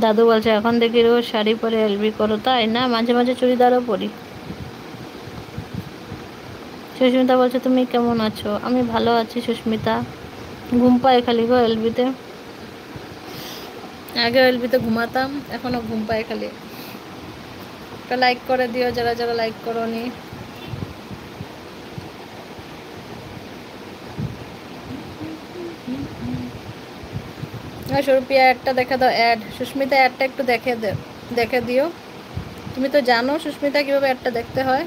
দাদু বলছে এখন দেখি রোজ শাড়ি পরে এলবি করো, তাই না? মাঝে মাঝে চুড়িদারও পরি। সুস্মিতা বলছে তুমি কেমন আছো? আমি ভালো আছি সুস্মিতা। ঘুম পায় খালি গো এলবিতে। আগে এলবিতে ঘুমাতাম, এখনো ঘুম পায় খালি। একটা লাইক করে দিও যারা যারা লাইক করো নি। সুরপিয়া অ্যাডটা দেখে দাও, অ্যাড সুস্মিতা অ্যাডটা একটু দেখে দিও। তুমি তো জানো সুস্মিতা কিভাবে অ্যাডটা দেখতে হয়।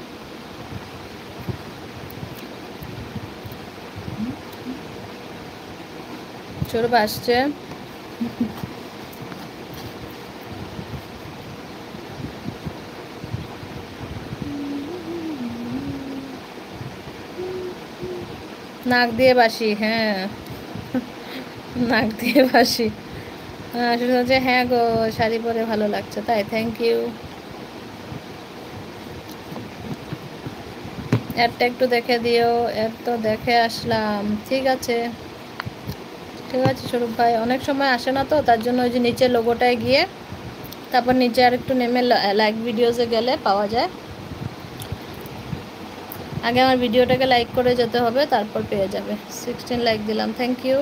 সৌরভ আসছে। নাক দিয়ে বাসি, হ্যাঁ নাক দিয়ে বাসি। হ্যাঁ শুনছে, হ্যাঁ গো শাড়ি পরে ভালো লাগছে, তাই থ্যাংক ইউ। অ্যাডটা একটু দেখে দিও। অ্যাড তো দেখে আসলাম, ঠিক আছে ঠিক আছে স্বরূপ ভাই, অনেক সময় আসে না তো তার জন্য ওই যে নিচে লোগোটায় গিয়ে তারপর নিচে আর একটু নেমে লাইক ভিডিওসে গেলে পাওয়া যায়। আগে আমার ভিডিওটাকে লাইক করে যেতে হবে, তারপর পেয়ে যাবে। 16 লাইক দিলাম, থ্যাংক ইউ।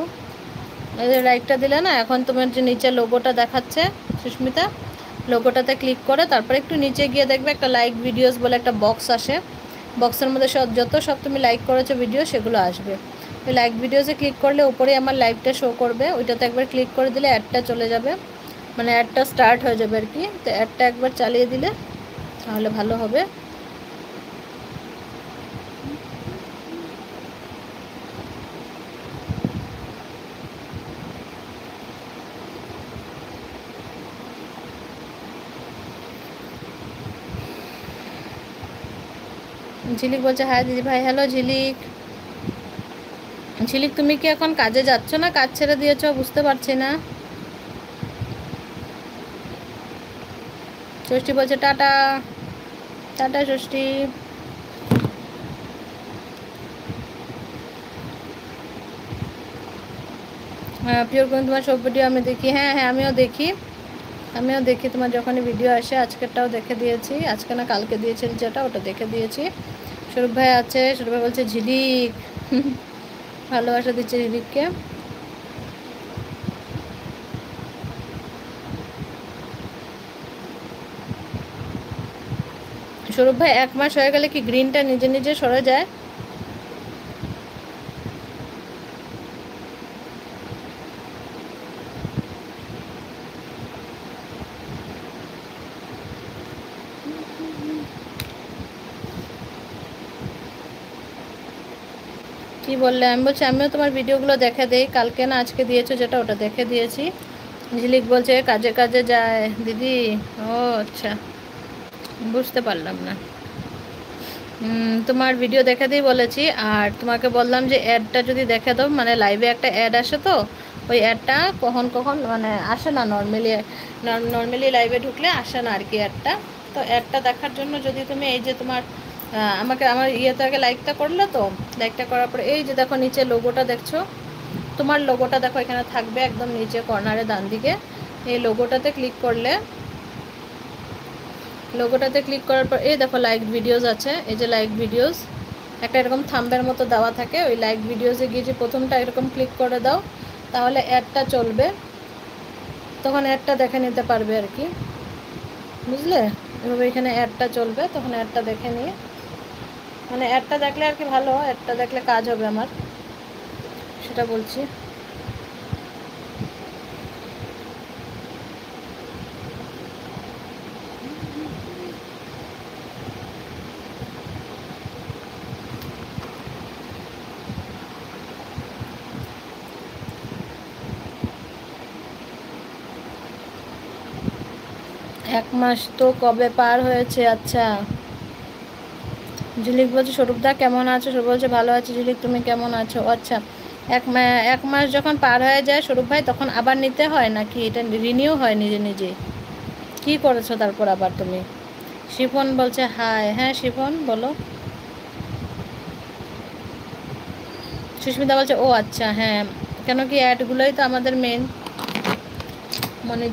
এই যে লাইকটা দিলে না, এখন তোমার যে নিচে লোগোটা দেখাচ্ছে সুস্মিতা, লোগোটাতে ক্লিক করে তারপর একটু নিচে গিয়ে দেখবে একটা লাইক ভিডিওস বলে একটা বক্স আসে। বক্সের মধ্যে সব তুমি লাইক করেছো ভিডিও সেগুলো আসবে। ওই লাইক ভিডিওসে ক্লিক করলে উপরে আমার লাইভটা শো করবে, ওইটাতে একবার ক্লিক করে দিলে অ্যাডটা চলে যাবে, মানে অ্যাডটা স্টার্ট হয়ে যাবে আর কি। তো অ্যাডটা একবার চালিয়ে দিলে তাহলে ভালো হবে। ঝিলিক বলছে হ্যাঁ দিদি ভাই। হ্যালো ঝিলিক। ঝিলিক তুমি কি এখন কাজে যাচ্ছ না কাজ ছেড়ে দিয়েছো? বুঝতে পারছি না। ষষ্ঠী বলছে টাটা। টাটা ষষ্ঠী। পিওর কোন তোমার সব ভিডিও আমি দেখি। হ্যাঁ হ্যাঁ আমিও দেখি তোমার যখনই ভিডিও আসে। আজকেরটাও দেখে দিয়েছি, আজকে না কালকে দিয়েছেন যেটা, ওটা দেখে দিয়েছি। স্বরূপ ভাই আছে, স্বরূপ ভাই বলছে ঝিলিক ভালোবাসা দিচ্ছে ঝিলিককে। স্বরূপ ভাই 1 মাস হয়ে গেলে কি গ্রিনটা নিজে নিজে সরে যায়? কি বললে? আমি বলছি আমিও তোমার ভিডিওগুলো দেখে দিই, কালকে না আজকে দিয়েছো যেটা ওটা দেখে দিয়েছি। ঝিলিক বলছে কাজে কাজে যায় দিদি। ও আচ্ছা, বুঝতে পারলাম না। তোমার ভিডিও দেখে দিই বলেছি, আর তোমাকে বললাম যে অ্যাডটা যদি দেখে দাও, মানে লাইভে একটা অ্যাড আসে তো ওই অ্যাডটা কখন কখন মানে আসে না, নর্মালি লাইভে ঢুকলে আসে না আর কি অ্যাডটা। তো অ্যাডটা দেখার জন্য যদি তুমি এই যে তোমার আমার ইয়েতে আগে লাইকটা করলে, তো লাইকটা করার পরে এই যে দেখো নিচে লোগোটা দেখছো, তোমার লোগোটা দেখো এখানে থাকবে একদম নিচে কর্নারে ডান দিকে। এই লোগোটাতে ক্লিক করলে, লোগোটাতে ক্লিক করার পর এই দেখো লাইক ভিডিওস আছে, এই যে লাইক ভিডিওস একটা এরকম থাম্বের মতো দেওয়া থাকে, ওই লাইক ভিডিওসে গিয়ে যে প্রথমটা এরকম ক্লিক করে দাও, তাহলে অ্যাডটা চলবে, তখন অ্যাডটা দেখে নিতে পারবে আর কি, বুঝলে? এভাবে এখানে অ্যাডটা চলবে, তখন অ্যাডটা দেখে নিয়ে, মানে অ্যাডটা দেখলে আর কি ভালো, অ্যাডটা দেখলে কাজ হবে আমার, সেটা বলছি। 1 মাস তো কবে পার হয়েছে। আচ্ছা, ঝিলিক বলছে স্বরূপদা কেমন আছো? স্বরূপ বলছে ভালো আছি ঝিলিক, তুমি কেমন আছো? আচ্ছা, 1 মাস যখন পার হয়ে যায় স্বরূপ ভাই, তখন আবার নিতে হয় নাকি এটা রিনিউ হয় নিজে নিজে? কি করেছো তারপর আবার তুমি? শিফন বলছে হাই। হ্যাঁ শিফন বলো। সুস্মিতা বলছে ও আচ্ছা, হ্যাঁ কেন কি অ্যাডগুলোই তো আমাদের মেন মনে